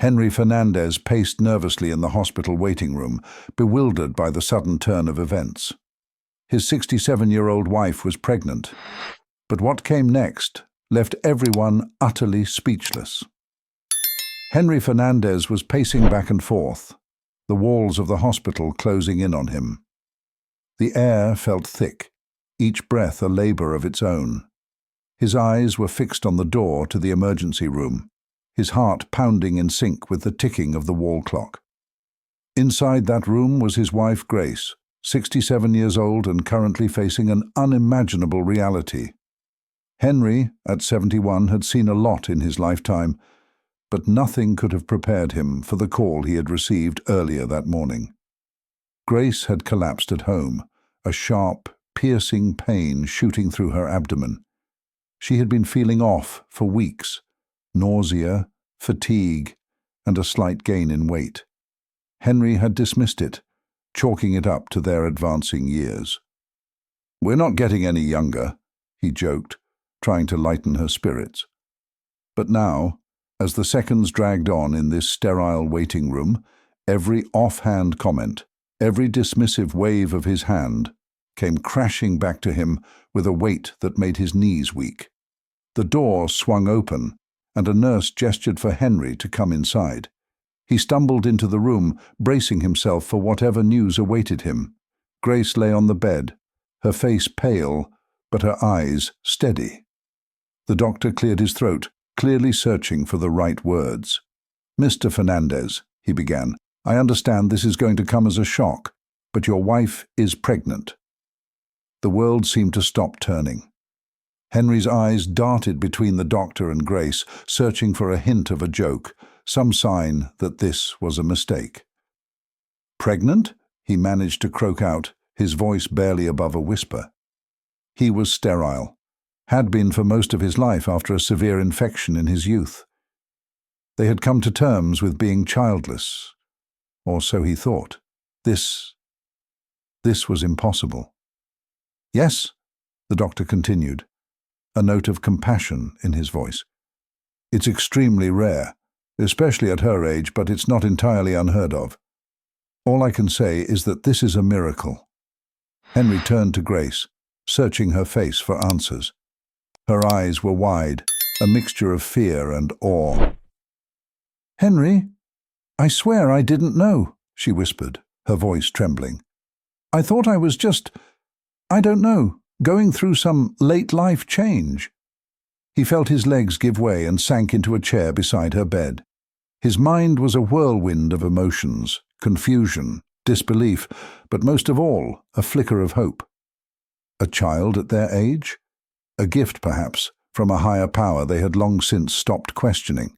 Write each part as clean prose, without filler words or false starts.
Henry Fernandez paced nervously in the hospital waiting room, bewildered by the sudden turn of events. His 67-year-old wife was pregnant, but what came next left everyone utterly speechless. Henry Fernandez was pacing back and forth, the walls of the hospital closing in on him. The air felt thick, each breath a labor of its own. His eyes were fixed on the door to the emergency room, his heart pounding in sync with the ticking of the wall clock. Inside that room was his wife Grace, 67 years old and currently facing an unimaginable reality. Henry, at 71, had seen a lot in his lifetime, but nothing could have prepared him for the call he had received earlier that morning. Grace had collapsed at home, a sharp, piercing pain shooting through her abdomen. She had been feeling off for weeks, nausea, fatigue, and a slight gain in weight. Henry had dismissed it, chalking it up to their advancing years. "We're not getting any younger," he joked, trying to lighten her spirits. But now, as the seconds dragged on in this sterile waiting room, every offhand comment, every dismissive wave of his hand, came crashing back to him with a weight that made his knees weak. The door swung open, and a nurse gestured for Henry to come inside. He stumbled into the room, bracing himself for whatever news awaited him. Grace lay on the bed, her face pale, but her eyes steady. The doctor cleared his throat, clearly searching for the right words. "Mr. Fernandez," he began, "I understand this is going to come as a shock, but your wife is pregnant." The world seemed to stop turning. Henry's eyes darted between the doctor and Grace, searching for a hint of a joke, some sign that this was a mistake. "Pregnant?" he managed to croak out, his voice barely above a whisper. He was sterile, had been for most of his life after a severe infection in his youth. They had come to terms with being childless, or so he thought. This was impossible. "Yes," the doctor continued, a note of compassion in his voice. "It's extremely rare, especially at her age, but it's not entirely unheard of. All I can say is that this is a miracle." Henry turned to Grace, searching her face for answers. Her eyes were wide, a mixture of fear and awe. "Henry, I swear I didn't know," she whispered, her voice trembling. "I thought I was I don't know, going through some late-life change." He felt his legs give way and sank into a chair beside her bed. His mind was a whirlwind of emotions, confusion, disbelief, but most of all, a flicker of hope. A child at their age? A gift, perhaps, from a higher power they had long since stopped questioning.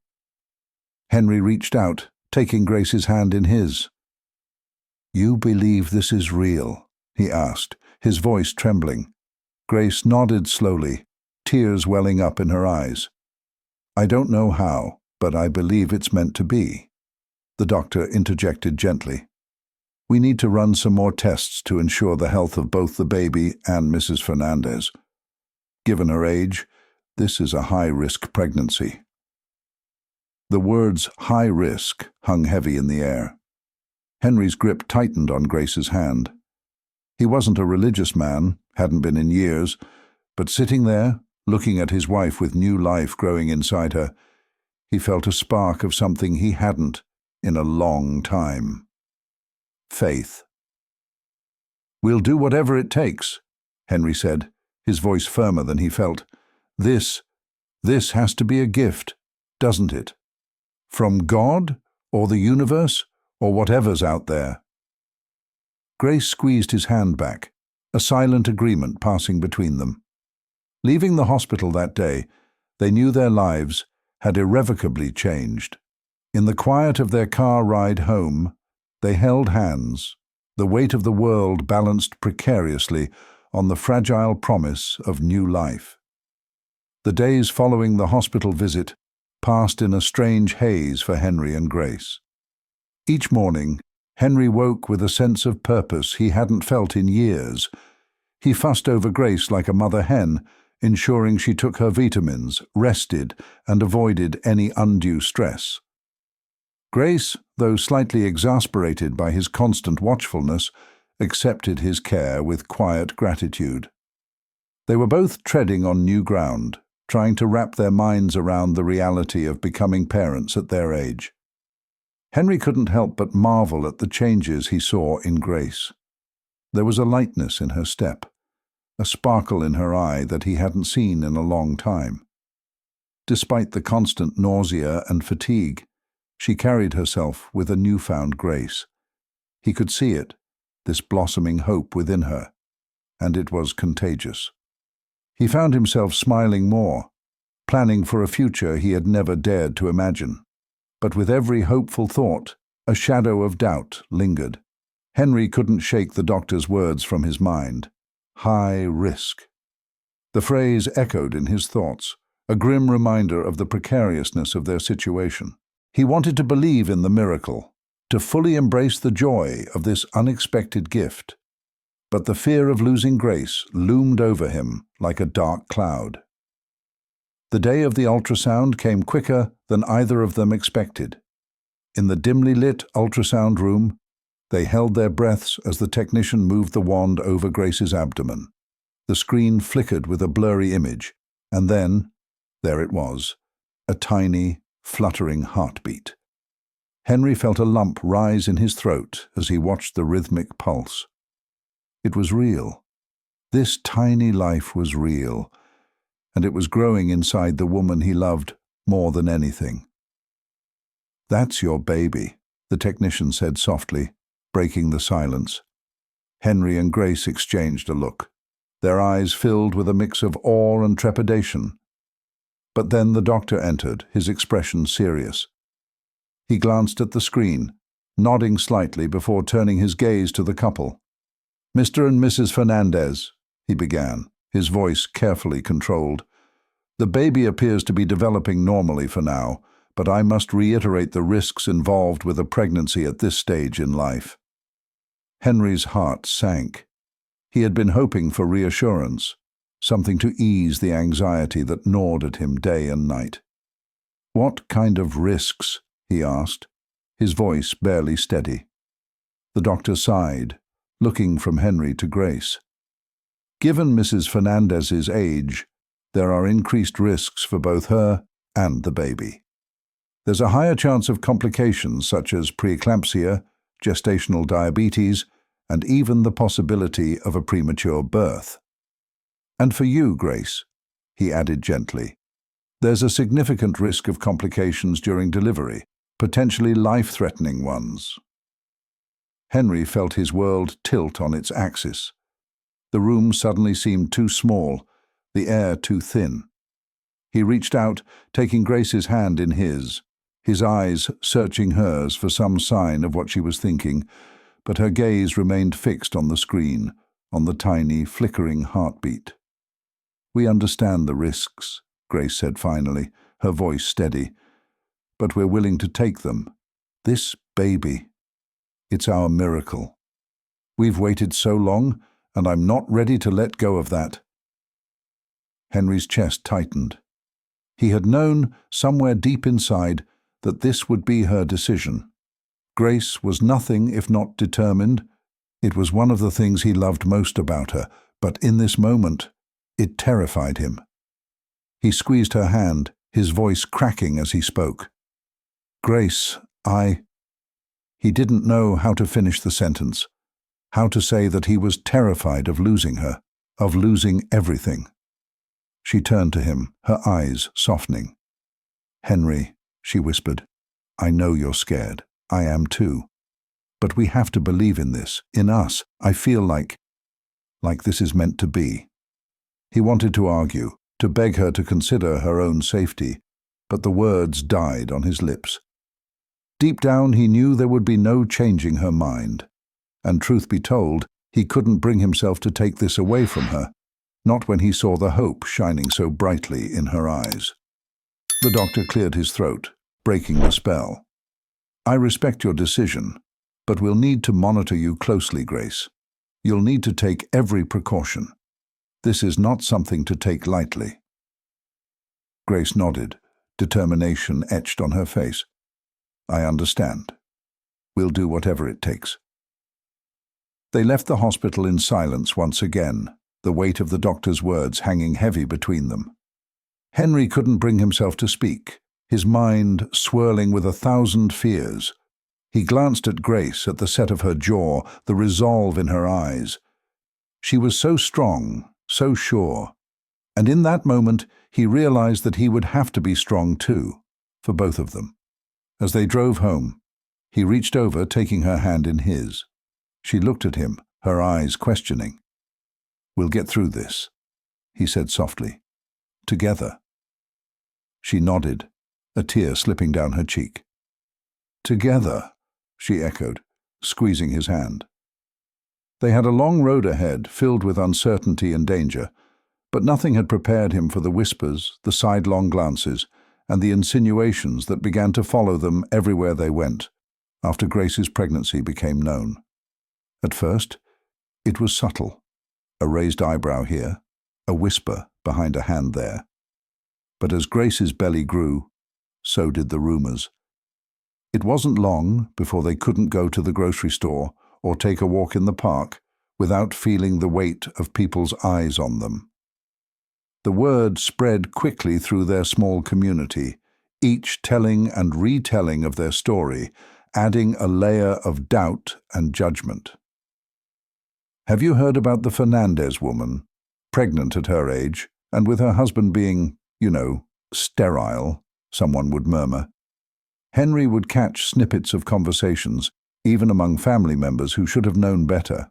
Henry reached out, taking Grace's hand in his. "You believe this is real?" he asked, his voice trembling. Grace nodded slowly, tears welling up in her eyes. "I don't know how, but I believe it's meant to be." The doctor interjected gently. "We need to run some more tests to ensure the health of both the baby and Mrs. Fernandez. Given her age, this is a high-risk pregnancy." The words "high risk" hung heavy in the air. Henry's grip tightened on Grace's hand. He wasn't a religious man, hadn't been in years, but sitting there, looking at his wife with new life growing inside her, he felt a spark of something he hadn't in a long time. Faith. "We'll do whatever it takes," Henry said, his voice firmer than he felt. This has to be a gift, doesn't it? From God, or the universe, or whatever's out there." Grace squeezed his hand back, a silent agreement passing between them. Leaving the hospital that day, they knew their lives had irrevocably changed. In the quiet of their car ride home, they held hands, the weight of the world balanced precariously on the fragile promise of new life. The days following the hospital visit passed in a strange haze for Henry and Grace. Each morning, Henry woke with a sense of purpose he hadn't felt in years. He fussed over Grace like a mother hen, ensuring she took her vitamins, rested, and avoided any undue stress. Grace, though slightly exasperated by his constant watchfulness, accepted his care with quiet gratitude. They were both treading on new ground, trying to wrap their minds around the reality of becoming parents at their age. Henry couldn't help but marvel at the changes he saw in Grace. There was a lightness in her step, a sparkle in her eye that he hadn't seen in a long time. Despite the constant nausea and fatigue, she carried herself with a newfound grace. He could see it, this blossoming hope within her, and it was contagious. He found himself smiling more, planning for a future he had never dared to imagine. But with every hopeful thought, a shadow of doubt lingered. Henry couldn't shake the doctor's words from his mind. High risk. The phrase echoed in his thoughts, a grim reminder of the precariousness of their situation. He wanted to believe in the miracle, to fully embrace the joy of this unexpected gift. But the fear of losing Grace loomed over him like a dark cloud. The day of the ultrasound came quicker than either of them expected. In the dimly lit ultrasound room, they held their breaths as the technician moved the wand over Grace's abdomen. The screen flickered with a blurry image, and then, there it was, a tiny, fluttering heartbeat. Henry felt a lump rise in his throat as he watched the rhythmic pulse. It was real. This tiny life was real, and it was growing inside the woman he loved more than anything. "That's your baby," the technician said softly, breaking the silence. Henry and Grace exchanged a look, their eyes filled with a mix of awe and trepidation. But then the doctor entered, his expression serious. He glanced at the screen, nodding slightly before turning his gaze to the couple. "Mr. and Mrs. Fernandez," he began, his voice carefully controlled. "The baby appears to be developing normally for now, but I must reiterate the risks involved with a pregnancy at this stage in life." Henry's heart sank. He had been hoping for reassurance, something to ease the anxiety that gnawed at him day and night. "What kind of risks?" he asked, his voice barely steady. The doctor sighed, looking from Henry to Grace. "Given Mrs. Fernandez's age, there are increased risks for both her and the baby. There's a higher chance of complications such as preeclampsia, gestational diabetes, and even the possibility of a premature birth. And for you, Grace," he added gently, "there's a significant risk of complications during delivery, potentially life-threatening ones." Henry felt his world tilt on its axis. The room suddenly seemed too small, the air too thin. He reached out, taking Grace's hand in his eyes searching hers for some sign of what she was thinking, but her gaze remained fixed on the screen, on the tiny, flickering heartbeat. "We understand the risks," Grace said finally, her voice steady, "but we're willing to take them. This baby, it's our miracle. We've waited so long, and I'm not ready to let go of that." Henry's chest tightened. He had known, somewhere deep inside, that this would be her decision. Grace was nothing if not determined. It was one of the things he loved most about her, but in this moment, it terrified him. He squeezed her hand, his voice cracking as he spoke. "Grace, He didn't know how to finish the sentence, how to say that he was terrified of losing her, of losing everything. She turned to him, her eyes softening. "Henry," she whispered, "I know you're scared. I am too. But we have to believe in this, in us. I feel like this is meant to be." He wanted to argue, to beg her to consider her own safety, but the words died on his lips. Deep down he knew there would be no changing her mind, and truth be told, he couldn't bring himself to take this away from her, not when he saw the hope shining so brightly in her eyes. The doctor cleared his throat, breaking the spell. "I respect your decision, but we'll need to monitor you closely, Grace. You'll need to take every precaution. This is not something to take lightly." Grace nodded, determination etched on her face. I understand. We'll do whatever it takes. They left the hospital in silence once again, the weight of the doctor's words hanging heavy between them. Henry couldn't bring himself to speak, his mind swirling with 1,000 fears. He glanced at Grace, at the set of her jaw, the resolve in her eyes. She was so strong, so sure, and in that moment he realized that he would have to be strong too, for both of them. As they drove home, he reached over, taking her hand in his. She looked at him, her eyes questioning. "We'll get through this," he said softly. "Together." She nodded, a tear slipping down her cheek. "Together," she echoed, squeezing his hand. They had a long road ahead, filled with uncertainty and danger, but nothing had prepared him for the whispers, the sidelong glances, and the insinuations that began to follow them everywhere they went, after Grace's pregnancy became known. At first, it was subtle, a raised eyebrow here, a whisper behind a hand there. But as Grace's belly grew, so did the rumors. It wasn't long before they couldn't go to the grocery store or take a walk in the park without feeling the weight of people's eyes on them. The word spread quickly through their small community, each telling and retelling of their story, adding a layer of doubt and judgment. "Have you heard about the Fernandez woman, pregnant at her age, and with her husband being, sterile?" someone would murmur. Henry would catch snippets of conversations, even among family members who should have known better.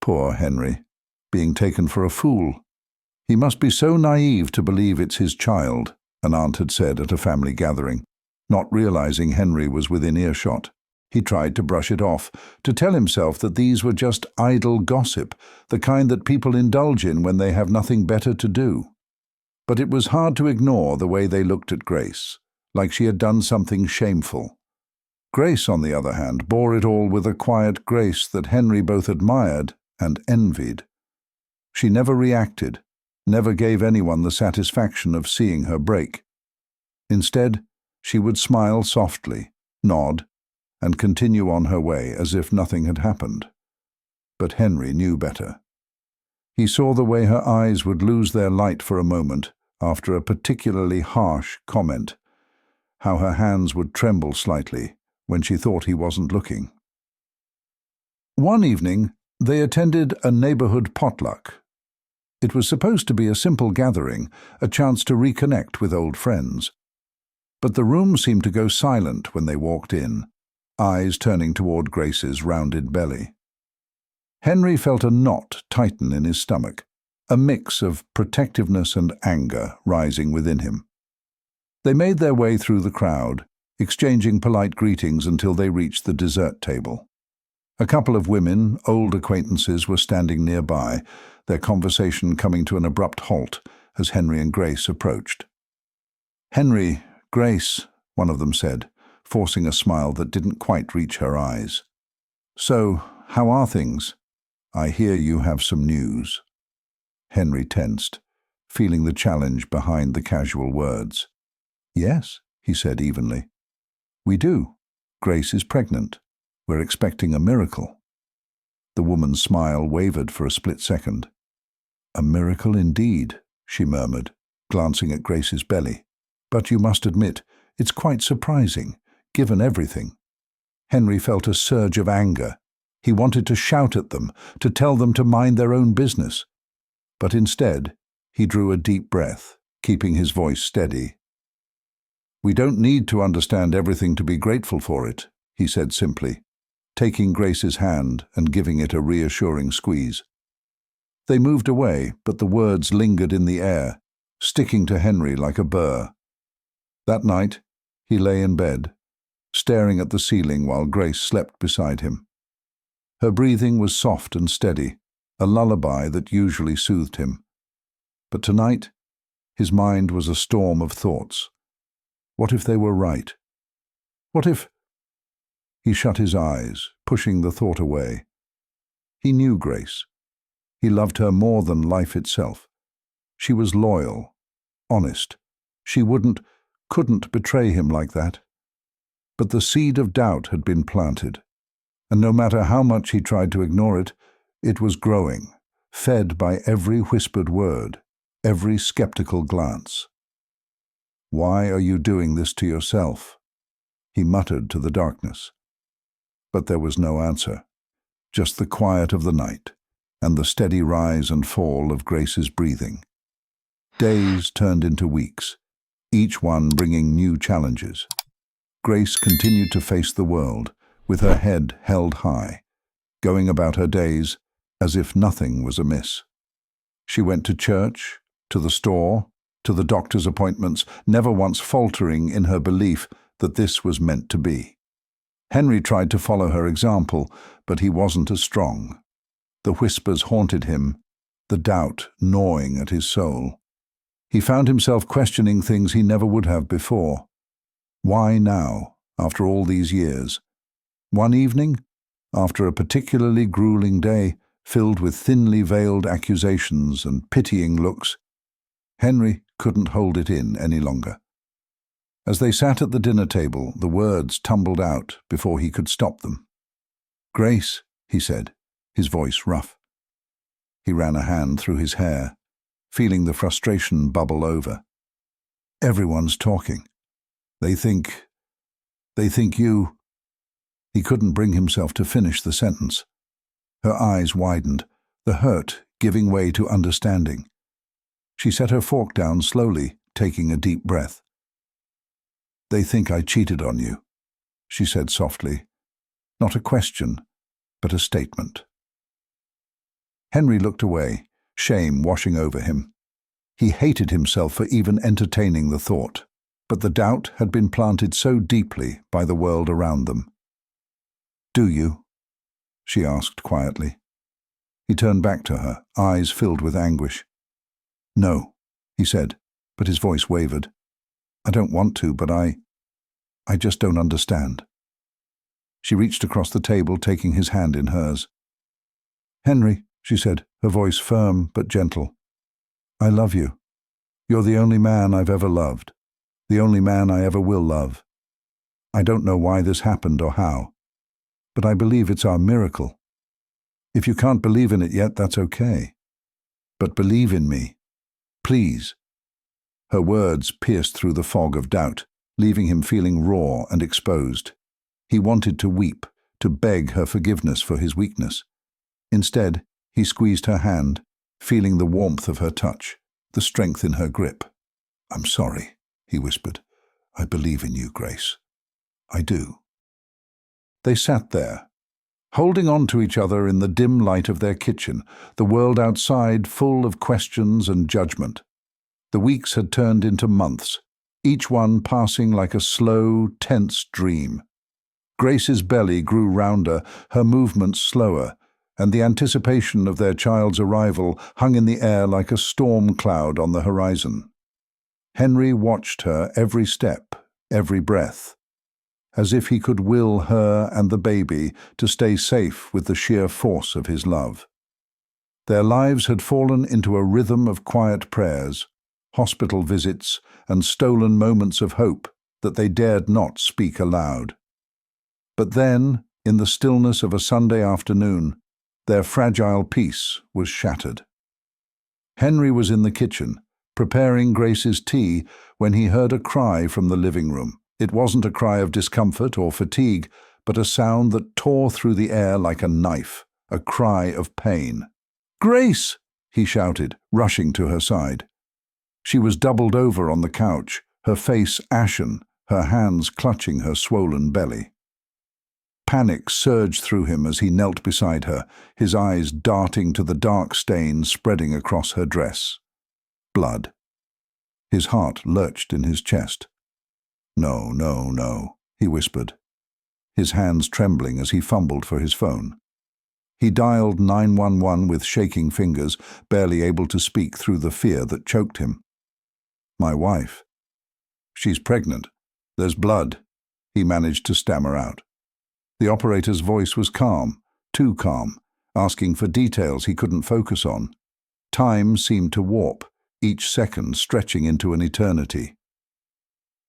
Poor Henry, being taken for a fool. "He must be so naive to believe it's his child," an aunt had said at a family gathering, not realizing Henry was within earshot. He tried to brush it off, to tell himself that these were just idle gossip, the kind that people indulge in when they have nothing better to do. But it was hard to ignore the way they looked at Grace, like she had done something shameful. Grace, on the other hand, bore it all with a quiet grace that Henry both admired and envied. She never reacted, never gave anyone the satisfaction of seeing her break. Instead, she would smile softly, nod, and continue on her way as if nothing had happened. But Henry knew better. He saw the way her eyes would lose their light for a moment after a particularly harsh comment, how her hands would tremble slightly when she thought he wasn't looking. One evening, they attended a neighborhood potluck. It was supposed to be a simple gathering, a chance to reconnect with old friends. But the room seemed to go silent when they walked in, eyes turning toward Grace's rounded belly. Henry felt a knot tighten in his stomach, a mix of protectiveness and anger rising within him. They made their way through the crowd, exchanging polite greetings until they reached the dessert table. A couple of women, old acquaintances, were standing nearby, their conversation coming to an abrupt halt as Henry and Grace approached. "Henry, Grace," one of them said, forcing a smile that didn't quite reach her eyes. "So, how are things? I hear you have some news." Henry tensed, feeling the challenge behind the casual words. "Yes," he said evenly. "We do. Grace is pregnant. We're expecting a miracle." The woman's smile wavered for a split second. "A miracle indeed," she murmured, glancing at Grace's belly. "But you must admit, it's quite surprising, given everything." Henry felt a surge of anger. He wanted to shout at them, to tell them to mind their own business. But instead, he drew a deep breath, keeping his voice steady. "We don't need to understand everything to be grateful for it," he said simply, taking Grace's hand and giving it a reassuring squeeze. They moved away, but the words lingered in the air, sticking to Henry like a burr. That night, he lay in bed, staring at the ceiling while Grace slept beside him. Her breathing was soft and steady, a lullaby that usually soothed him. But tonight, his mind was a storm of thoughts. What if they were right? What if... He shut his eyes, pushing the thought away. He knew Grace. He loved her more than life itself. She was loyal, honest. She couldn't betray him like that. But the seed of doubt had been planted, and no matter how much he tried to ignore it, it was growing, fed by every whispered word, every skeptical glance. "Why are you doing this to yourself?" he muttered to the darkness. But there was no answer, just the quiet of the night and the steady rise and fall of Grace's breathing. Days turned into weeks, each one bringing new challenges. Grace continued to face the world, with her head held high, going about her days as if nothing was amiss. She went to church, to the store, to the doctor's appointments, never once faltering in her belief that this was meant to be. Henry tried to follow her example, but he wasn't as strong. The whispers haunted him, the doubt gnawing at his soul. He found himself questioning things he never would have before. Why now, after all these years? One evening, after a particularly grueling day, filled with thinly veiled accusations and pitying looks, Henry couldn't hold it in any longer. As they sat at the dinner table, the words tumbled out before he could stop them. "Grace," he said, his voice rough. He ran a hand through his hair, feeling the frustration bubble over. "Everyone's talking. They think you—" He couldn't bring himself to finish the sentence. Her eyes widened, the hurt giving way to understanding. She set her fork down slowly, taking a deep breath. "They think I cheated on you," she said softly. Not a question, but a statement. Henry looked away, shame washing over him. He hated himself for even entertaining the thought, but the doubt had been planted so deeply by the world around them. "Do you?" she asked quietly. He turned back to her, eyes filled with anguish. "No," he said, but his voice wavered. "I don't want to, but I just don't understand." She reached across the table, taking his hand in hers. "Henry," she said, her voice firm but gentle, "I love you. You're the only man I've ever loved, the only man I ever will love. I don't know why this happened or how, but I believe it's our miracle. If you can't believe in it yet, that's okay. But believe in me. Please." Her words pierced through the fog of doubt, leaving him feeling raw and exposed. He wanted to weep, to beg her forgiveness for his weakness. Instead, he squeezed her hand, feeling the warmth of her touch, the strength in her grip. "I'm sorry," he whispered. "I believe in you, Grace. I do." They sat there, holding on to each other in the dim light of their kitchen, the world outside full of questions and judgment. The weeks had turned into months, each one passing like a slow, tense dream. Grace's belly grew rounder, her movements slower, and the anticipation of their child's arrival hung in the air like a storm cloud on the horizon. Henry watched her every step, every breath, as if he could will her and the baby to stay safe with the sheer force of his love. Their lives had fallen into a rhythm of quiet prayers, hospital visits, and stolen moments of hope that they dared not speak aloud. But then, in the stillness of a Sunday afternoon, their fragile peace was shattered. Henry was in the kitchen, preparing Grace's tea, when he heard a cry from the living room. It wasn't a cry of discomfort or fatigue, but a sound that tore through the air like a knife, a cry of pain. "Grace!" he shouted, rushing to her side. She was doubled over on the couch, her face ashen, her hands clutching her swollen belly. Panic surged through him as he knelt beside her, his eyes darting to the dark stain spreading across her dress. Blood. His heart lurched in his chest. "No, no, no," he whispered, his hands trembling as he fumbled for his phone. He dialed 911 with shaking fingers, barely able to speak through the fear that choked him. "My wife. She's pregnant. There's blood," he managed to stammer out. The operator's voice was calm, too calm, asking for details he couldn't focus on. Time seemed to warp, each second stretching into an eternity.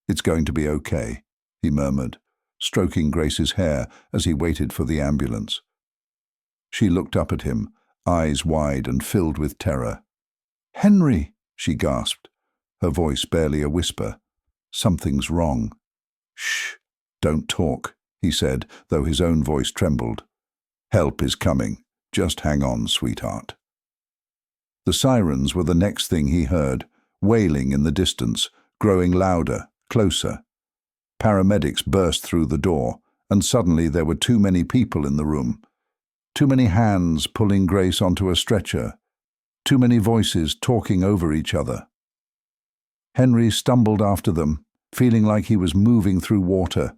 "It's going to be okay," he murmured, stroking Grace's hair as he waited for the ambulance. She looked up at him, eyes wide and filled with terror. "Henry!" she gasped, her voice barely a whisper. "Something's wrong." "Shh, don't talk," he said, though his own voice trembled. "Help is coming. Just hang on, sweetheart." The sirens were the next thing he heard, wailing in the distance, growing louder, closer. Paramedics burst through the door, and suddenly there were too many people in the room. Too many hands pulling Grace onto a stretcher. Too many voices talking over each other. Henry stumbled after them, feeling like he was moving through water,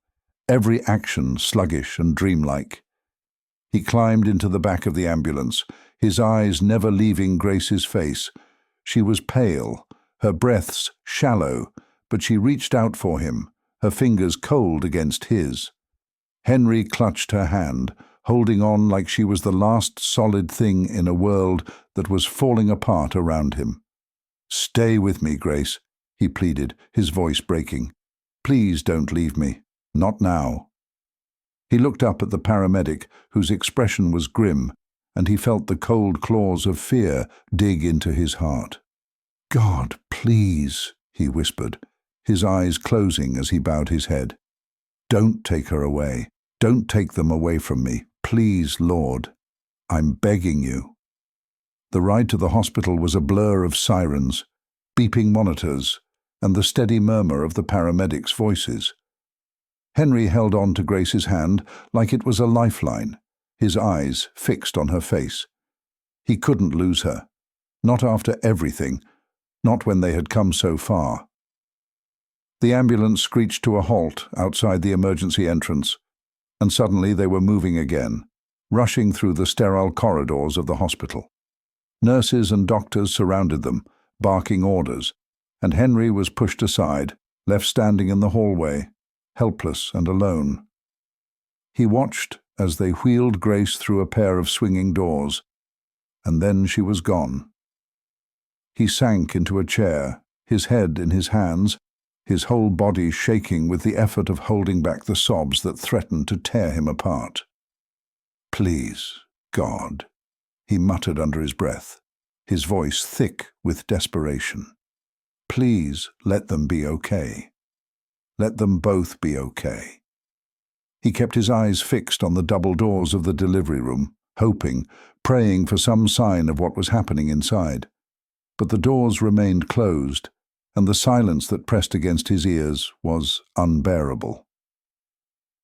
every action sluggish and dreamlike. He climbed into the back of the ambulance, his eyes never leaving Grace's face. She was pale, her breaths shallow, but she reached out for him, her fingers cold against his. Henry clutched her hand, holding on like she was the last solid thing in a world that was falling apart around him. "Stay with me, Grace," he pleaded, his voice breaking. "Please don't leave me. Not now." He looked up at the paramedic, whose expression was grim, and he felt the cold claws of fear dig into his heart. "God, please," he whispered, his eyes closing as he bowed his head. "Don't take her away. Don't take them away from me. Please, Lord. I'm begging you." The ride to the hospital was a blur of sirens, beeping monitors, and the steady murmur of the paramedics' voices. Henry held on to Grace's hand like it was a lifeline, his eyes fixed on her face. He couldn't lose her. Not after everything, not when they had come so far. The ambulance screeched to a halt outside the emergency entrance, and suddenly they were moving again, rushing through the sterile corridors of the hospital. Nurses and doctors surrounded them, barking orders, and Henry was pushed aside, left standing in the hallway, helpless and alone. He watched as they wheeled Grace through a pair of swinging doors, and then she was gone. He sank into a chair, his head in his hands, his whole body shaking with the effort of holding back the sobs that threatened to tear him apart. "Please, God," he muttered under his breath, his voice thick with desperation. "Please let them be okay. Let them both be okay." He kept his eyes fixed on the double doors of the delivery room, hoping, praying for some sign of what was happening inside. But the doors remained closed, and the silence that pressed against his ears was unbearable.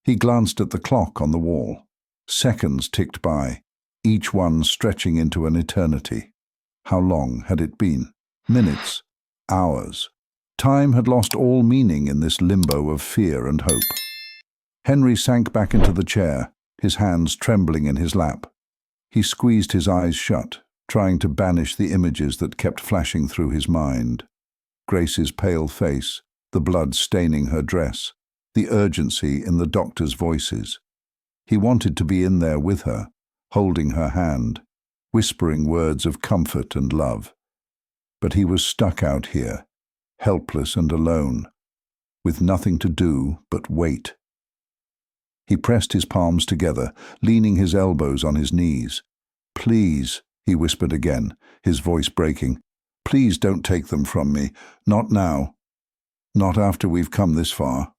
He glanced at the clock on the wall. Seconds ticked by, each one stretching into an eternity. How long had it been? Minutes? Hours? Time had lost all meaning in this limbo of fear and hope. Henry sank back into the chair, his hands trembling in his lap. He squeezed his eyes shut, trying to banish the images that kept flashing through his mind. Grace's pale face, the blood staining her dress, the urgency in the doctor's voices. He wanted to be in there with her, holding her hand, whispering words of comfort and love. But he was stuck out here, helpless and alone, with nothing to do but wait. He pressed his palms together, leaning his elbows on his knees. "Please," he whispered again, his voice breaking. "Please don't take them from me. Not now. Not after we've come this far."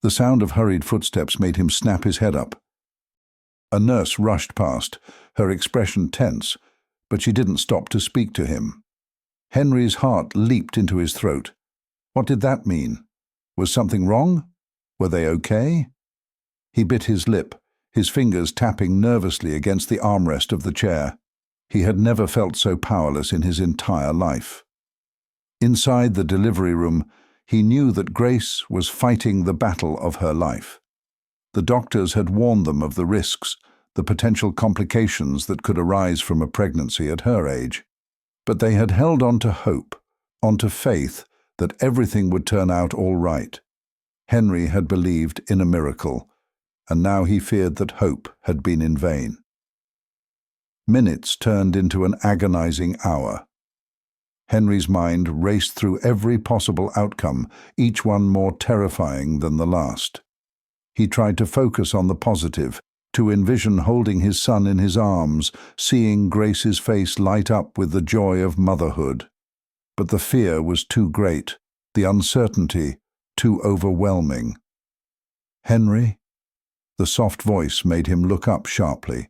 The sound of hurried footsteps made him snap his head up. A nurse rushed past, her expression tense, but she didn't stop to speak to him. Henry's heart leaped into his throat. What did that mean? Was something wrong? Were they okay? He bit his lip, his fingers tapping nervously against the armrest of the chair. He had never felt so powerless in his entire life. Inside the delivery room, he knew that Grace was fighting the battle of her life. The doctors had warned them of the risks, the potential complications that could arise from a pregnancy at her age. But they had held on to hope, onto faith that everything would turn out all right. Henry had believed in a miracle, and now he feared that hope had been in vain. Minutes turned into an agonizing hour. Henry's mind raced through every possible outcome, each one more terrifying than the last. He tried to focus on the positive, to envision holding his son in his arms, seeing Grace's face light up with the joy of motherhood. But the fear was too great, the uncertainty too overwhelming. "Henry?" The soft voice made him look up sharply.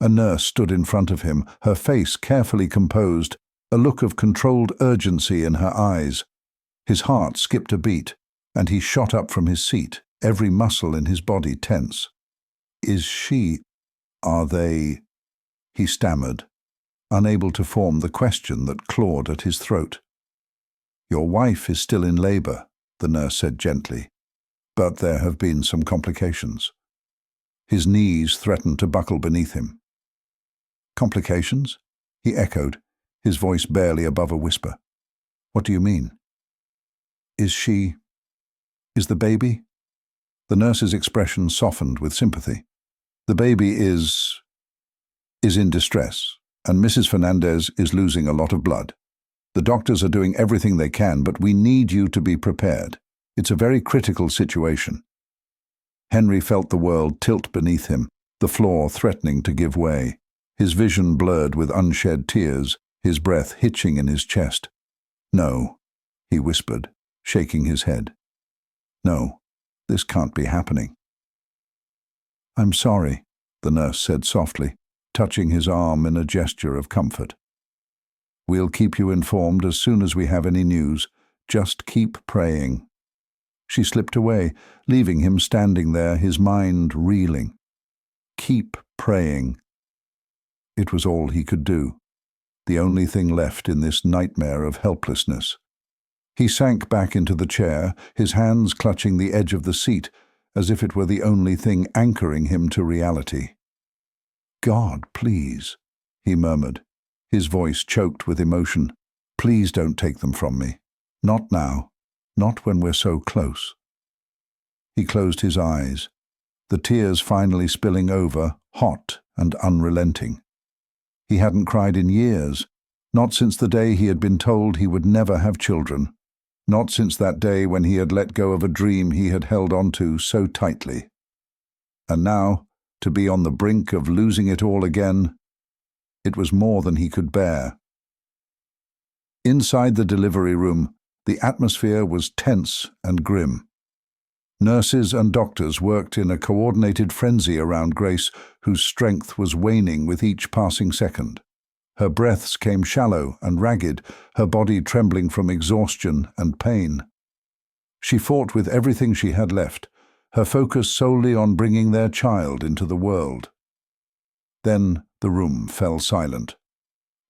A nurse stood in front of him, her face carefully composed, a look of controlled urgency in her eyes. His heart skipped a beat, and he shot up from his seat, every muscle in his body tense. "Is she... are they..." he stammered, unable to form the question that clawed at his throat. "Your wife is still in labor," the nurse said gently, "but there have been some complications." His knees threatened to buckle beneath him. "Complications?" he echoed, his voice barely above a whisper. "What do you mean?" "Is the baby?" The nurse's expression softened with sympathy. "The baby is in distress, and Mrs. Fernandez is losing a lot of blood. The doctors are doing everything they can, but we need you to be prepared. It's a very critical situation." Henry felt the world tilt beneath him, the floor threatening to give way. His vision blurred with unshed tears, his breath hitching in his chest. "No," he whispered, shaking his head. "No, this can't be happening." "I'm sorry," the nurse said softly, touching his arm in a gesture of comfort. "We'll keep you informed as soon as we have any news. Just keep praying." She slipped away, leaving him standing there, his mind reeling. Keep praying. It was all he could do, the only thing left in this nightmare of helplessness. He sank back into the chair, his hands clutching the edge of the seat, as if it were the only thing anchoring him to reality. "God, please," he murmured, his voice choked with emotion. "Please don't take them from me. Not now. Not when we're so close." He closed his eyes, the tears finally spilling over, hot and unrelenting. He hadn't cried in years, not since the day he had been told he would never have children, not since that day when he had let go of a dream he had held on to so tightly. And now, to be on the brink of losing it all again, it was more than he could bear. Inside the delivery room, the atmosphere was tense and grim. Nurses and doctors worked in a coordinated frenzy around Grace, whose strength was waning with each passing second. Her breaths came shallow and ragged, her body trembling from exhaustion and pain. She fought with everything she had left, her focus solely on bringing their child into the world. Then the room fell silent.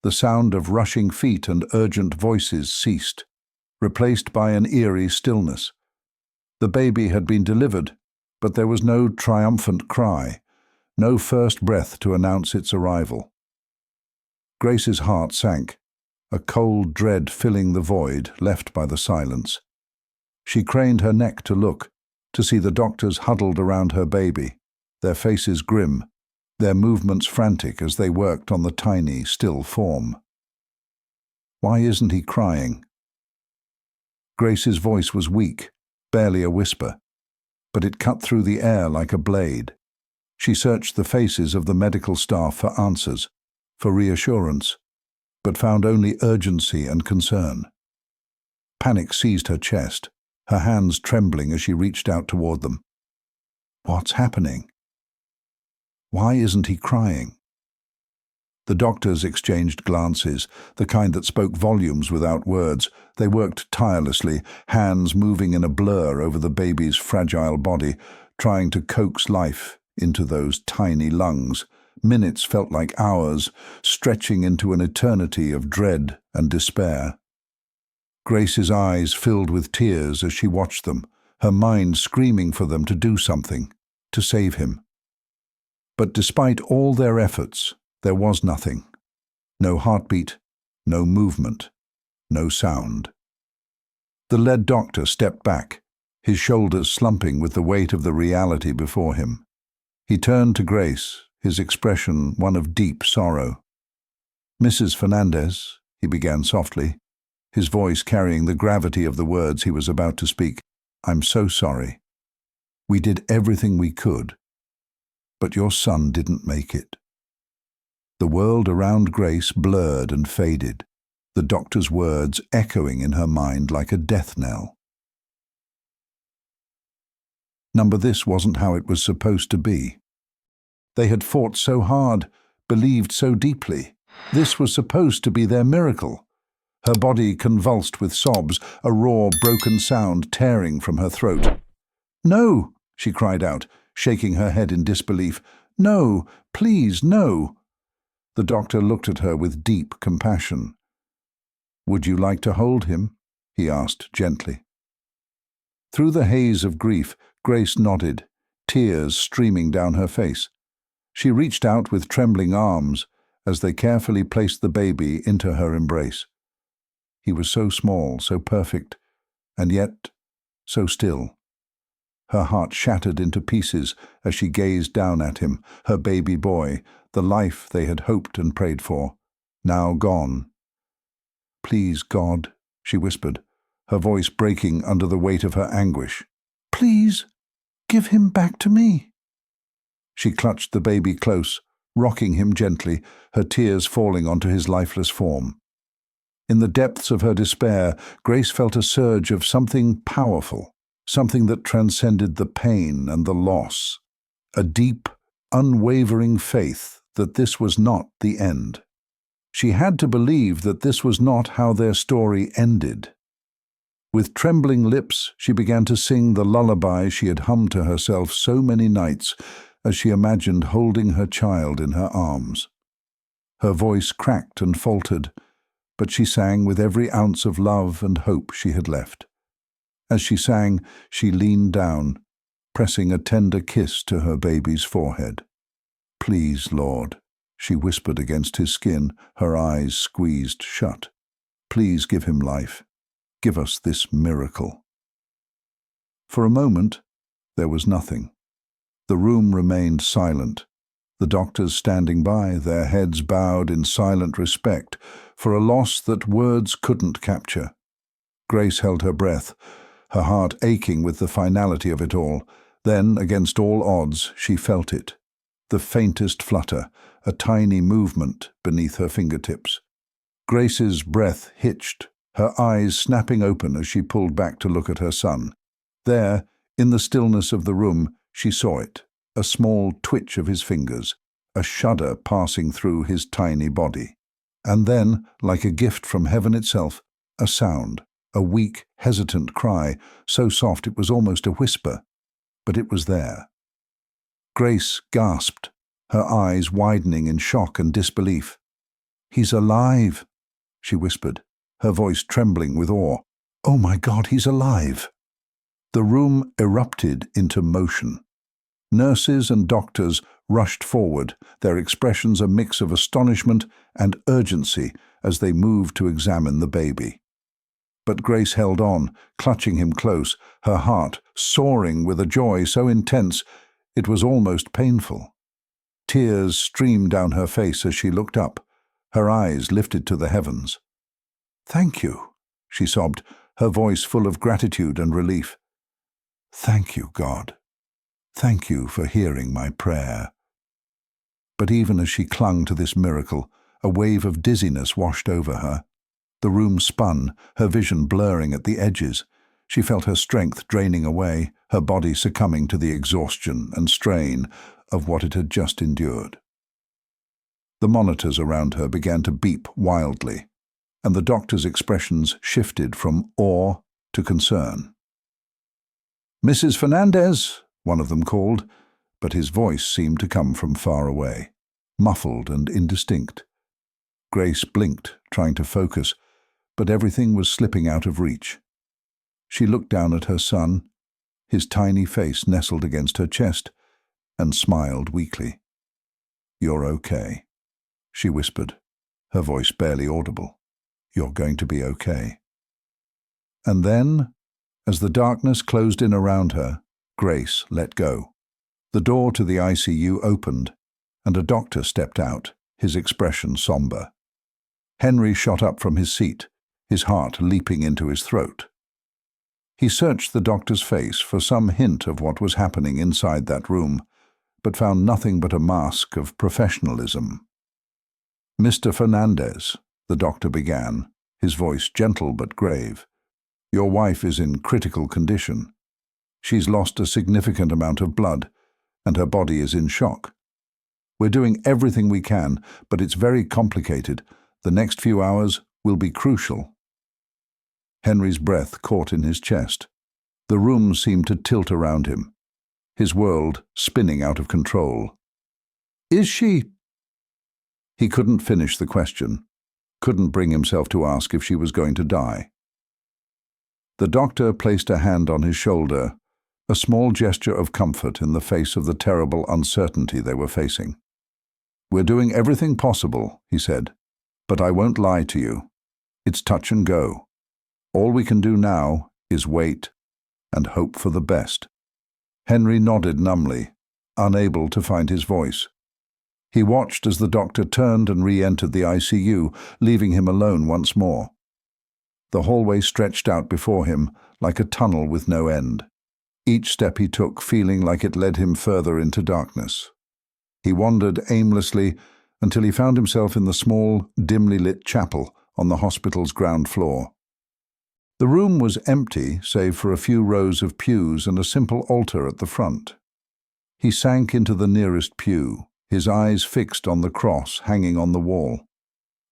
The sound of rushing feet and urgent voices ceased, replaced by an eerie stillness. The baby had been delivered, but there was no triumphant cry, no first breath to announce its arrival. Grace's heart sank, a cold dread filling the void left by the silence. She craned her neck to look, to see the doctors huddled around her baby, their faces grim, their movements frantic as they worked on the tiny, still form. "Why isn't he crying?" Grace's voice was weak, barely a whisper, but it cut through the air like a blade. She searched the faces of the medical staff for answers, for reassurance, but found only urgency and concern. Panic seized her chest, her hands trembling as she reached out toward them. "What's happening? Why isn't he crying?" The doctors exchanged glances, the kind that spoke volumes without words. They worked tirelessly, hands moving in a blur over the baby's fragile body, trying to coax life into those tiny lungs. Minutes felt like hours, stretching into an eternity of dread and despair. Grace's eyes filled with tears as she watched them, her mind screaming for them to do something, to save him. But despite all their efforts, there was nothing. No heartbeat, no movement, no sound. The lead doctor stepped back, his shoulders slumping with the weight of the reality before him. He turned to Grace, his expression one of deep sorrow. "Mrs. Fernandez," he began softly, his voice carrying the gravity of the words he was about to speak, "I'm so sorry." We did everything we could, but your son didn't make it." The world around Grace blurred and faded, the doctor's words echoing in her mind like a death knell. This wasn't how it was supposed to be. They had fought so hard, believed so deeply. This was supposed to be their miracle. Her body convulsed with sobs, a raw, broken sound tearing from her throat. "No!" she cried out, shaking her head in disbelief. "No, please, no!" The doctor looked at her with deep compassion. "Would you like to hold him?" he asked gently. Through the haze of grief, Grace nodded, tears streaming down her face. She reached out with trembling arms as they carefully placed the baby into her embrace. He was so small, so perfect, and yet so still. Her heart shattered into pieces as she gazed down at him, her baby boy, the life they had hoped and prayed for, now gone. "Please, God," she whispered, her voice breaking under the weight of her anguish. "Please, give him back to me." She clutched the baby close, rocking him gently, her tears falling onto his lifeless form. In the depths of her despair, Grace felt a surge of something powerful, something that transcended the pain and the loss, a deep, unwavering faith that this was not the end. She had to believe that this was not how their story ended. With trembling lips, she began to sing the lullaby she had hummed to herself so many nights as she imagined holding her child in her arms. Her voice cracked and faltered, but she sang with every ounce of love and hope she had left. As she sang, she leaned down, pressing a tender kiss to her baby's forehead. "Please, Lord," she whispered against his skin, her eyes squeezed shut. "Please give him life. Give us this miracle." For a moment, there was nothing. The room remained silent, the doctors standing by, their heads bowed in silent respect for a loss that words couldn't capture. Grace held her breath, her heart aching with the finality of it all. Then, against all odds, she felt it. The faintest flutter, a tiny movement beneath her fingertips. Grace's breath hitched, her eyes snapping open as she pulled back to look at her son. There, in the stillness of the room, she saw it, a small twitch of his fingers, a shudder passing through his tiny body. And then, like a gift from heaven itself, a sound, a weak, hesitant cry, so soft it was almost a whisper. But it was there. Grace gasped, her eyes widening in shock and disbelief. "He's alive," she whispered, her voice trembling with awe. "Oh my God, he's alive!" The room erupted into motion. Nurses and doctors rushed forward, their expressions a mix of astonishment and urgency as they moved to examine the baby. But Grace held on, clutching him close, her heart soaring with a joy so intense it was almost painful. Tears streamed down her face as she looked up, her eyes lifted to the heavens. "Thank you," she sobbed, her voice full of gratitude and relief. "Thank you, God. Thank you for hearing my prayer." But even as she clung to this miracle, a wave of dizziness washed over her. The room spun, her vision blurring at the edges. She felt her strength draining away, her body succumbing to the exhaustion and strain of what it had just endured. The monitors around her began to beep wildly, and the doctor's expressions shifted from awe to concern. "Mrs. Fernandez," one of them called, but his voice seemed to come from far away, muffled and indistinct. Grace blinked, trying to focus, but everything was slipping out of reach. She looked down at her son, his tiny face nestled against her chest, and smiled weakly. "You're okay," she whispered, her voice barely audible. "You're going to be okay." And then, as the darkness closed in around her, Grace let go. The door to the ICU opened, and a doctor stepped out, his expression somber. Henry shot up from his seat, his heart leaping into his throat. He searched the doctor's face for some hint of what was happening inside that room, but found nothing but a mask of professionalism. "Mr. Fernandez," the doctor began, his voice gentle but grave, "your wife is in critical condition. She's lost a significant amount of blood, and her body is in shock. We're doing everything we can, but it's very complicated. The next few hours will be crucial." Henry's breath caught in his chest. The room seemed to tilt around him, his world spinning out of control. "Is she—" He couldn't finish the question, couldn't bring himself to ask if she was going to die. The doctor placed a hand on his shoulder, a small gesture of comfort in the face of the terrible uncertainty they were facing. "We're doing everything possible," he said, "but I won't lie to you. It's touch and go. All we can do now is wait and hope for the best." Henry nodded numbly, unable to find his voice. He watched as the doctor turned and re-entered the ICU, leaving him alone once more. The hallway stretched out before him like a tunnel with no end, each step he took feeling like it led him further into darkness. He wandered aimlessly until he found himself in the small, dimly lit chapel on the hospital's ground floor. The room was empty save for a few rows of pews and a simple altar at the front. He sank into the nearest pew, his eyes fixed on the cross hanging on the wall.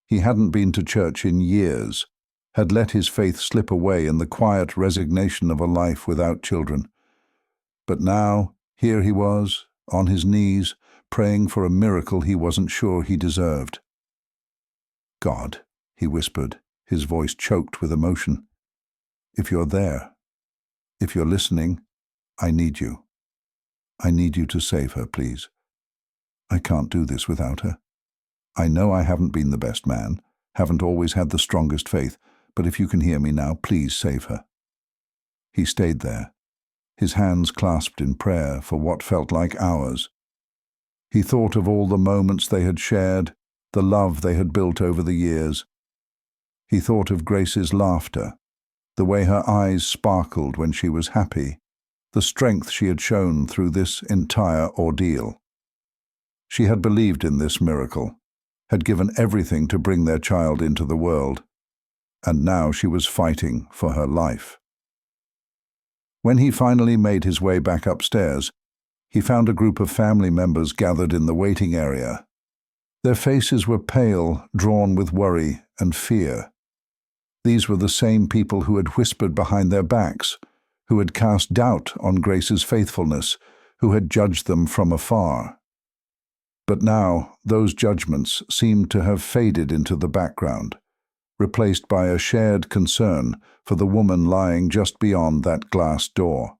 He hadn't been to church in years, had let his faith slip away in the quiet resignation of a life without children. But now, here he was, on his knees, praying for a miracle he wasn't sure he deserved. "God," he whispered, his voice choked with emotion, "if you're there, if you're listening, I need you. I need you to save her, please. I can't do this without her. I know I haven't been the best man, haven't always had the strongest faith, but if you can hear me now, please save her." He stayed there, his hands clasped in prayer for what felt like hours. He thought of all the moments they had shared, the love they had built over the years. He thought of Grace's laughter, the way her eyes sparkled when she was happy, the strength she had shown through this entire ordeal. She had believed in this miracle, had given everything to bring their child into the world, and now she was fighting for her life. When he finally made his way back upstairs, he found a group of family members gathered in the waiting area. Their faces were pale, drawn with worry and fear. These were the same people who had whispered behind their backs, who had cast doubt on Grace's faithfulness, who had judged them from afar. But now those judgments seemed to have faded into the background, replaced by a shared concern for the woman lying just beyond that glass door.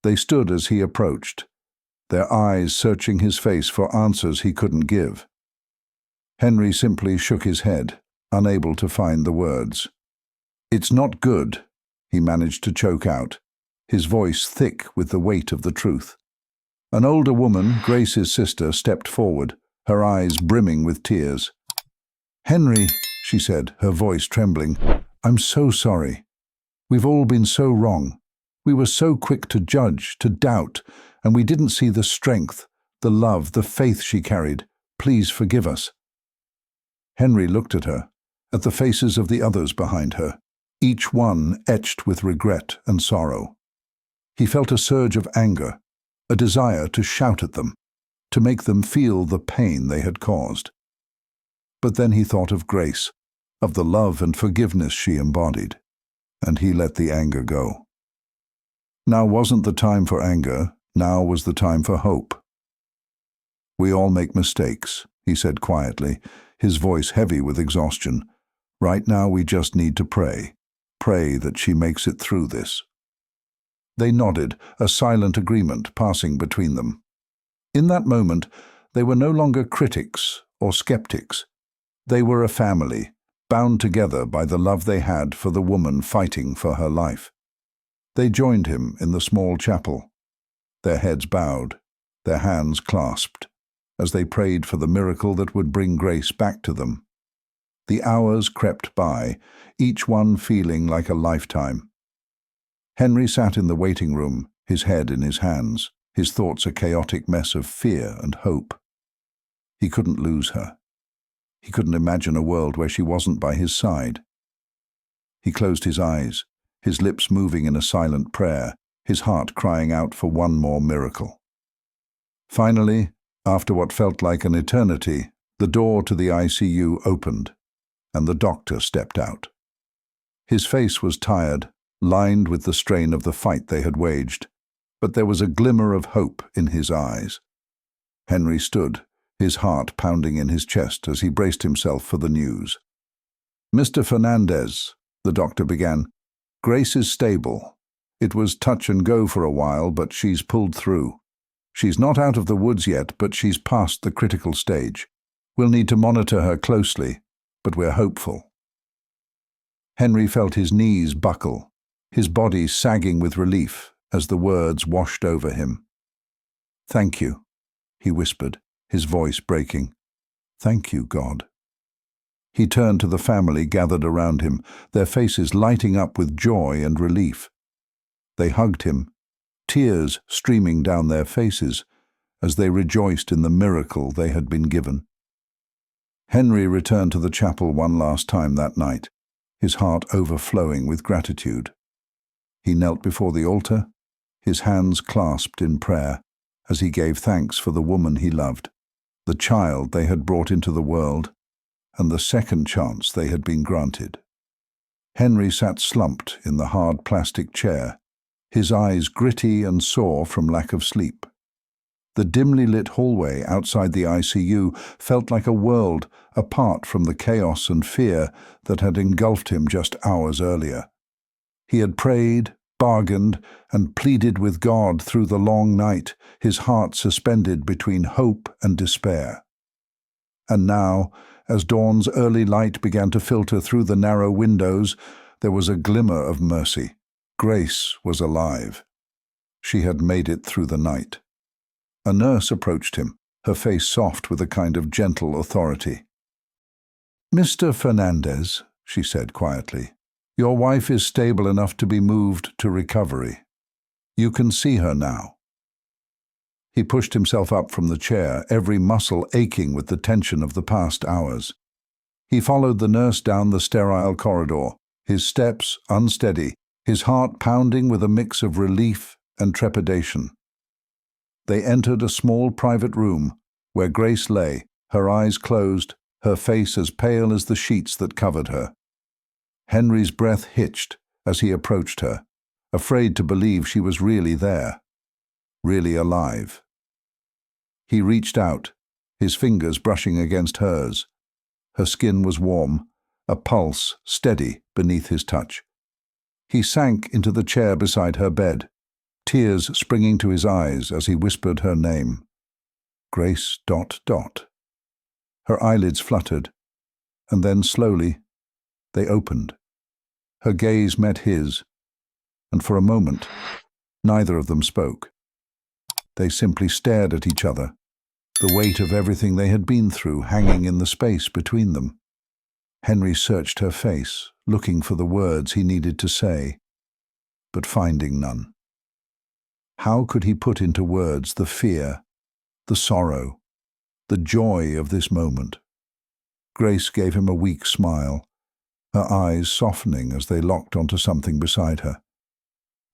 They stood as he approached, their eyes searching his face for answers he couldn't give. Henry simply shook his head, unable to find the words. "It's not good," he managed to choke out, his voice thick with the weight of the truth. An older woman, Grace's sister, stepped forward, her eyes brimming with tears. "Henry," she said, her voice trembling, "I'm so sorry. We've all been so wrong. We were so quick to judge, to doubt, and we didn't see the strength, the love, the faith she carried. Please forgive us." Henry looked at her, at the faces of the others behind her, each one etched with regret and sorrow. He felt a surge of anger, a desire to shout at them, to make them feel the pain they had caused. But then he thought of Grace, of the love and forgiveness she embodied, and he let the anger go. Now wasn't the time for anger, now was the time for hope. "We all make mistakes," he said quietly, his voice heavy with exhaustion. "Right now we just need to pray. Pray that she makes it through this." They nodded, a silent agreement passing between them. In that moment, they were no longer critics or skeptics. They were a family, bound together by the love they had for the woman fighting for her life. They joined him in the small chapel, their heads bowed, their hands clasped, as they prayed for the miracle that would bring Grace back to them. The hours crept by, each one feeling like a lifetime. Henry sat in the waiting room, his head in his hands, his thoughts a chaotic mess of fear and hope. He couldn't lose her. He couldn't imagine a world where she wasn't by his side. He closed his eyes, his lips moving in a silent prayer, his heart crying out for one more miracle. Finally, after what felt like an eternity, the door to the ICU opened, and the doctor stepped out. His face was tired, lined with the strain of the fight they had waged, but there was a glimmer of hope in his eyes. Henry stood, his heart pounding in his chest as he braced himself for the news. "Mr. Fernandez," the doctor began, "Grace is stable. It was touch and go for a while, but she's pulled through. She's not out of the woods yet, but she's past the critical stage. We'll need to monitor her closely, but we're hopeful." Henry felt his knees buckle, his body sagging with relief as the words washed over him. "Thank you," he whispered, his voice breaking. "Thank you, God." He turned to the family gathered around him, their faces lighting up with joy and relief. They hugged him, tears streaming down their faces as they rejoiced in the miracle they had been given. Henry returned to the chapel one last time that night, his heart overflowing with gratitude. He knelt before the altar, his hands clasped in prayer, as he gave thanks for the woman he loved, the child they had brought into the world, and the second chance they had been granted. Henry sat slumped in the hard plastic chair, his eyes gritty and sore from lack of sleep. The dimly lit hallway outside the ICU felt like a world apart from the chaos and fear that had engulfed him just hours earlier. He had prayed, bargained, and pleaded with God through the long night, his heart suspended between hope and despair. And now, as dawn's early light began to filter through the narrow windows, there was a glimmer of mercy. Grace was alive. She had made it through the night. A nurse approached him, her face soft with a kind of gentle authority. "Mr. Fernandez," she said quietly, "your wife is stable enough to be moved to recovery. You can see her now." He pushed himself up from the chair, every muscle aching with the tension of the past hours. He followed the nurse down the sterile corridor, his steps unsteady, his heart pounding with a mix of relief and trepidation. They entered a small private room where Grace lay, her eyes closed, her face as pale as the sheets that covered her. Henry's breath hitched as he approached her, afraid to believe she was really there, really alive. He reached out, his fingers brushing against hers. Her skin was warm, a pulse steady beneath his touch. He sank into the chair beside her bed, tears springing to his eyes as he whispered her name. Grace ... Her eyelids fluttered, and then slowly they opened. Her gaze met his, and for a moment neither of them spoke. They simply stared at each other, the weight of everything they had been through hanging in the space between them. Henry searched her face, looking for the words he needed to say, but finding none. How could he put into words the fear, the sorrow, the joy of this moment? Grace gave him a weak smile, her eyes softening as they locked onto something beside her.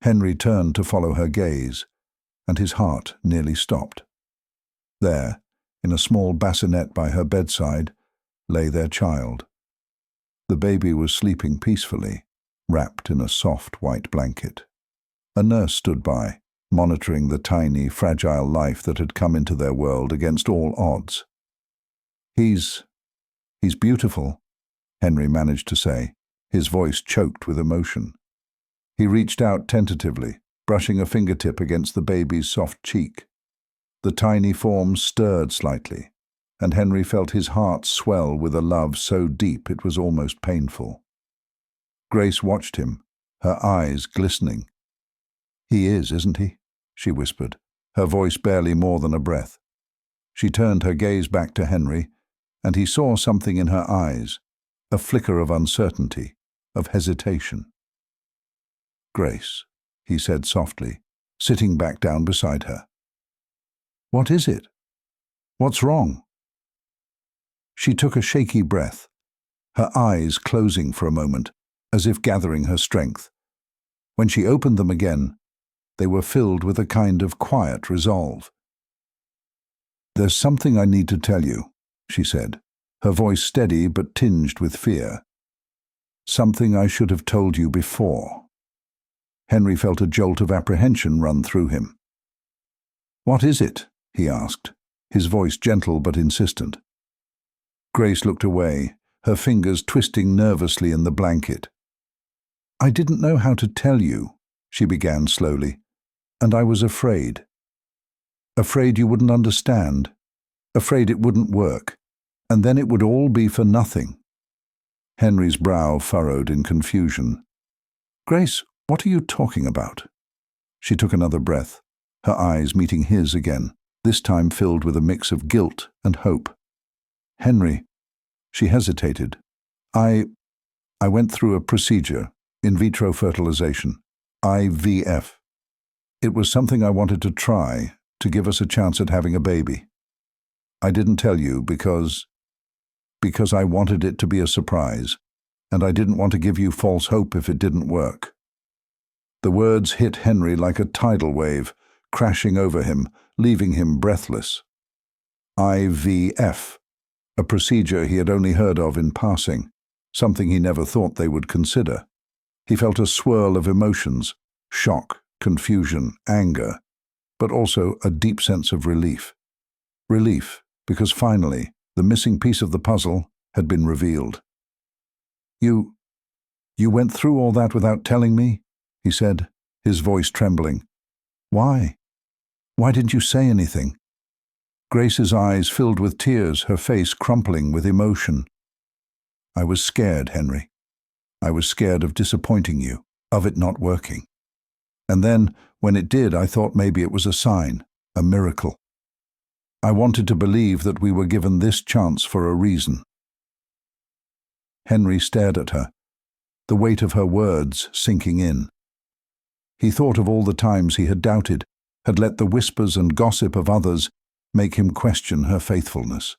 Henry turned to follow her gaze, and his heart nearly stopped. There, in a small bassinet by her bedside, lay their child. The baby was sleeping peacefully, wrapped in a soft white blanket. A nurse stood by, monitoring the tiny, fragile life that had come into their world against all odds. He's beautiful," Henry managed to say, his voice choked with emotion. He reached out tentatively, brushing a fingertip against the baby's soft cheek. The tiny form stirred slightly, and Henry felt his heart swell with a love so deep it was almost painful. Grace watched him, her eyes glistening. "He is, isn't he?" she whispered, her voice barely more than a breath. She turned her gaze back to Henry, and he saw something in her eyes, a flicker of uncertainty, of hesitation. "Grace," he said softly, sitting back down beside her. "What is it? What's wrong?" She took a shaky breath, her eyes closing for a moment, as if gathering her strength. When she opened them again, they were filled with a kind of quiet resolve. "There's something I need to tell you," she said, her voice steady but tinged with fear. "Something I should have told you before." Henry felt a jolt of apprehension run through him. "What is it?" he asked, his voice gentle but insistent. Grace looked away, her fingers twisting nervously in the blanket. "I didn't know how to tell you," she began slowly, "and I was afraid. Afraid you wouldn't understand, afraid it wouldn't work, and then it would all be for nothing." Henry's brow furrowed in confusion. "Grace, what are you talking about?" She took another breath, her eyes meeting his again, this time filled with a mix of guilt and hope. "Henry," she hesitated. I went through a procedure, in vitro fertilization, IVF. It was something I wanted to try, to give us a chance at having a baby. I didn't tell you because I wanted it to be a surprise, and I didn't want to give you false hope if it didn't work." The words hit Henry like a tidal wave, crashing over him, leaving him breathless. IVF, a procedure he had only heard of in passing, something he never thought they would consider. He felt a swirl of emotions, shock, confusion, anger, but also a deep sense of relief. Relief, because finally, the missing piece of the puzzle had been revealed. You went through all that without telling me?" he said, his voice trembling. "Why? Why didn't you say anything?" Grace's eyes filled with tears, her face crumpling with emotion. "I was scared, Henry. I was scared of disappointing you, of it not working. And then, when it did, I thought maybe it was a sign, a miracle. I wanted to believe that we were given this chance for a reason." Henry stared at her, the weight of her words sinking in. He thought of all the times he had doubted, had let the whispers and gossip of others make him question her faithfulness.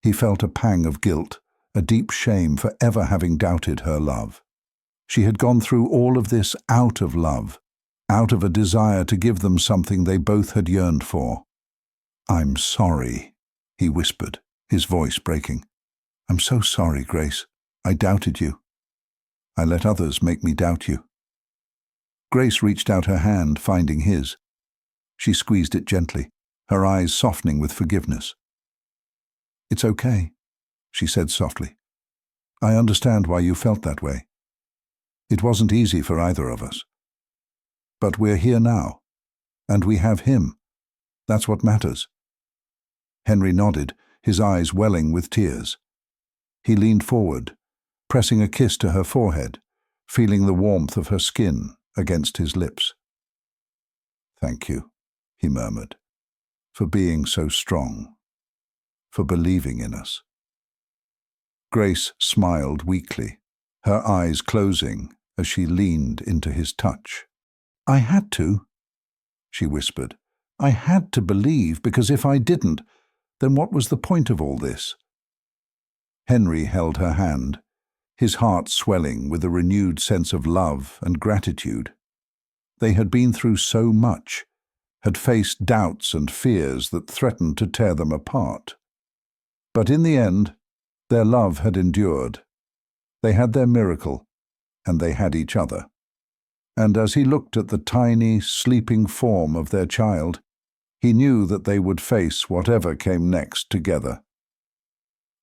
He felt a pang of guilt, a deep shame for ever having doubted her love. She had gone through all of this out of love, out of a desire to give them something they both had yearned for. "I'm sorry," he whispered, his voice breaking. "I'm so sorry, Grace. I doubted you. I let others make me doubt you." Grace reached out her hand, finding his. She squeezed it gently, her eyes softening with forgiveness. "It's okay," she said softly. "I understand why you felt that way. It wasn't easy for either of us. But we're here now, and we have him. That's what matters." Henry nodded, his eyes welling with tears. He leaned forward, pressing a kiss to her forehead, feeling the warmth of her skin against his lips. "Thank you," he murmured, "for being so strong, for believing in us." Grace smiled weakly, her eyes closing as she leaned into his touch. "I had to," she whispered. "I had to believe, because if I didn't, then what was the point of all this?" Henry held her hand, his heart swelling with a renewed sense of love and gratitude. They had been through so much, had faced doubts and fears that threatened to tear them apart. But in the end, their love had endured. They had their miracle, and they had each other. And as he looked at the tiny, sleeping form of their child, he knew that they would face whatever came next together.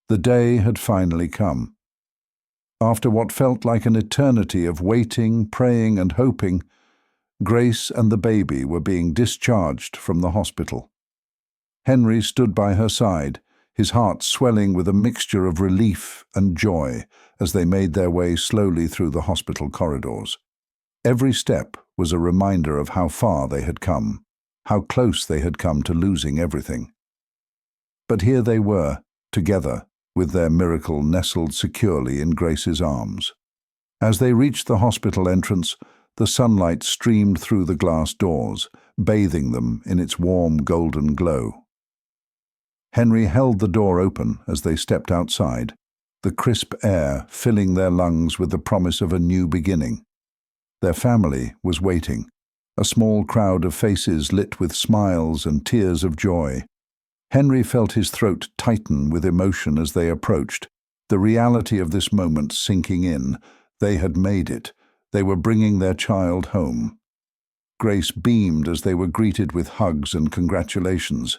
The day had finally come. After what felt like an eternity of waiting, praying, and hoping, Grace and the baby were being discharged from the hospital. Henry stood by her side, his heart swelling with a mixture of relief and joy as they made their way slowly through the hospital corridors. Every step was a reminder of how far they had come, how close they had come to losing everything. But here they were, together, with their miracle nestled securely in Grace's arms. As they reached the hospital entrance, The sunlight streamed through the glass doors, bathing them in its warm golden glow. Henry held the door open as they stepped outside, the crisp air filling their lungs with the promise of a new beginning. Their family was waiting, a small crowd of faces lit with smiles and tears of joy. Henry felt his throat tighten with emotion as they approached, the reality of this moment sinking in. They had made it. They were bringing their child home. Grace beamed as they were greeted with hugs and congratulations.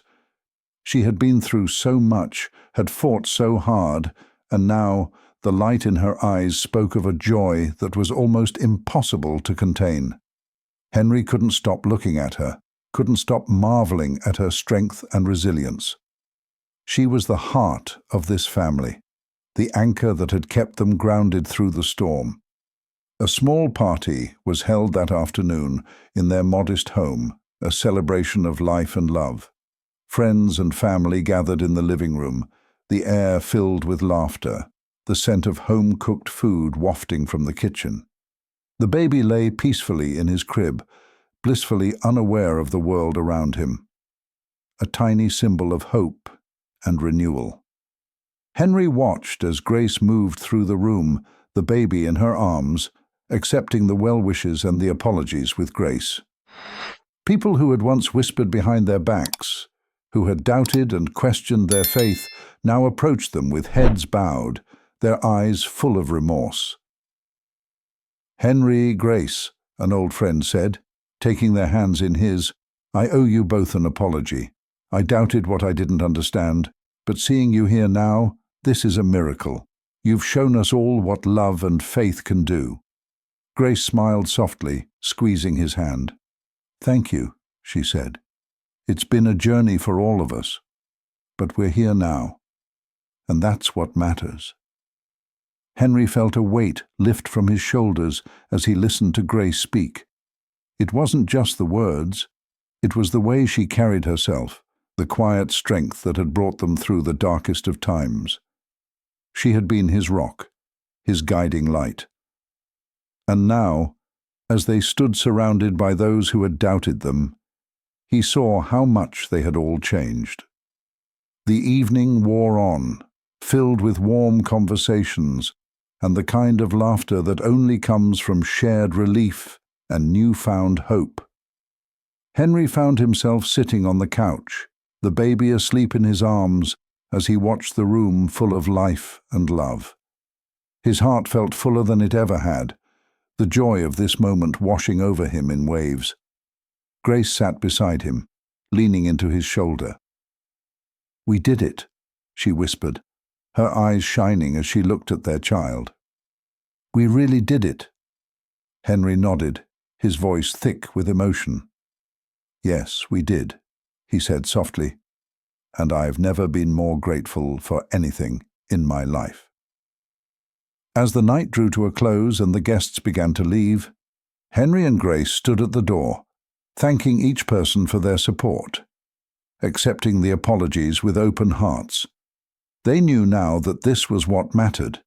She had been through so much, had fought so hard, and now the light in her eyes spoke of a joy that was almost impossible to contain. Henry couldn't stop looking at her, couldn't stop marveling at her strength and resilience. She was the heart of this family, the anchor that had kept them grounded through the storm. A small party was held that afternoon in their modest home, a celebration of life and love. Friends and family gathered in the living room, the air filled with laughter, the scent of home-cooked food wafting from the kitchen. The baby lay peacefully in his crib, blissfully unaware of the world around him, a tiny symbol of hope and renewal. Henry watched as Grace moved through the room, the baby in her arms, accepting the well-wishes and the apologies with grace. People who had once whispered behind their backs, who had doubted and questioned their faith, now approached them with heads bowed, their eyes full of remorse. "Henry, Grace," an old friend said, taking their hands in his, "I owe you both an apology. I doubted what I didn't understand, but seeing you here now, this is a miracle. You've shown us all what love and faith can do." Grace smiled softly, squeezing his hand. "Thank you," she said. "It's been a journey for all of us, but we're here now, and that's what matters." Henry felt a weight lift from his shoulders as he listened to Grace speak. It wasn't just the words, it was the way she carried herself, the quiet strength that had brought them through the darkest of times. She had been his rock, his guiding light. And now, as they stood surrounded by those who had doubted them, he saw how much they had all changed. The evening wore on, filled with warm conversations and the kind of laughter that only comes from shared relief and newfound hope. Henry found himself sitting on the couch, the baby asleep in his arms, as he watched the room full of life and love. His heart felt fuller than it ever had, the joy of this moment washing over him in waves. Grace sat beside him, leaning into his shoulder. "We did it," she whispered, her eyes shining as she looked at their child. "We really did it." Henry nodded, his voice thick with emotion. "Yes, we did," he said softly, "and I've never been more grateful for anything in my life." As the night drew to a close and the guests began to leave, Henry and Grace stood at the door, thanking each person for their support, accepting the apologies with open hearts. They knew now that this was what mattered,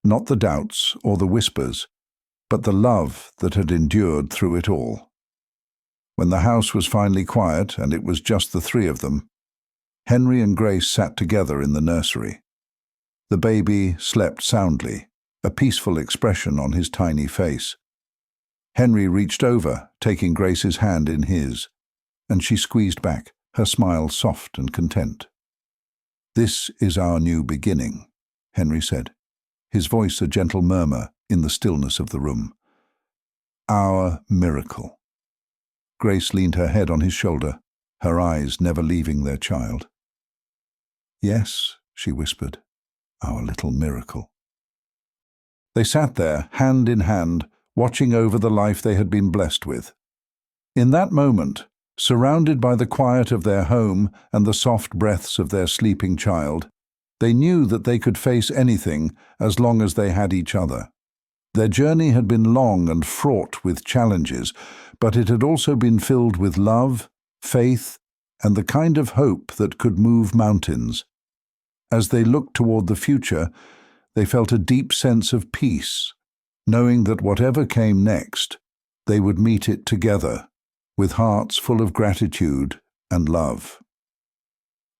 not the doubts or the whispers, but the love that had endured through it all. When the house was finally quiet and it was just the three of them, Henry and Grace sat together in the nursery. The baby slept soundly, a peaceful expression on his tiny face. Henry reached over, taking Grace's hand in his, and she squeezed back, her smile soft and content. "This is our new beginning," Henry said, his voice a gentle murmur in the stillness of the room. "Our miracle." Grace leaned her head on his shoulder, her eyes never leaving their child. "Yes," she whispered, "our little miracle." They sat there, hand in hand, watching over the life they had been blessed with. In that moment, surrounded by the quiet of their home and the soft breaths of their sleeping child, they knew that they could face anything as long as they had each other. Their journey had been long and fraught with challenges, but it had also been filled with love, faith, and the kind of hope that could move mountains. As they looked toward the future, they felt a deep sense of peace, knowing that whatever came next, they would meet it together, with hearts full of gratitude and love.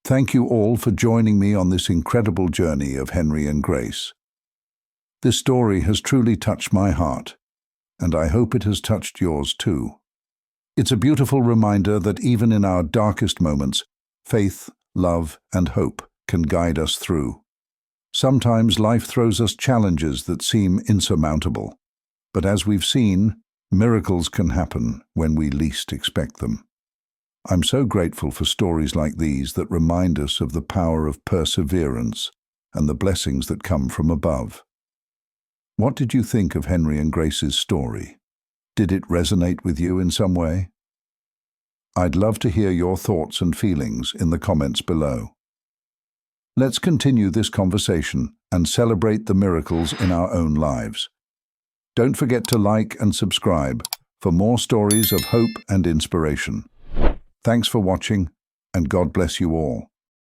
Thank you all for joining me on this incredible journey of Henry and Grace. This story has truly touched my heart, and I hope it has touched yours too. It's a beautiful reminder that even in our darkest moments, faith, love, and hope can guide us through. Sometimes life throws us challenges that seem insurmountable, but as we've seen, miracles can happen when we least expect them. I'm so grateful for stories like these that remind us of the power of perseverance and the blessings that come from above. What did you think of Henry and Grace's story? Did it resonate with you in some way? I'd love to hear your thoughts and feelings in the comments below. Let's continue this conversation and celebrate the miracles in our own lives. Don't forget to like and subscribe for more stories of hope and inspiration. Thanks for watching, and God bless you all.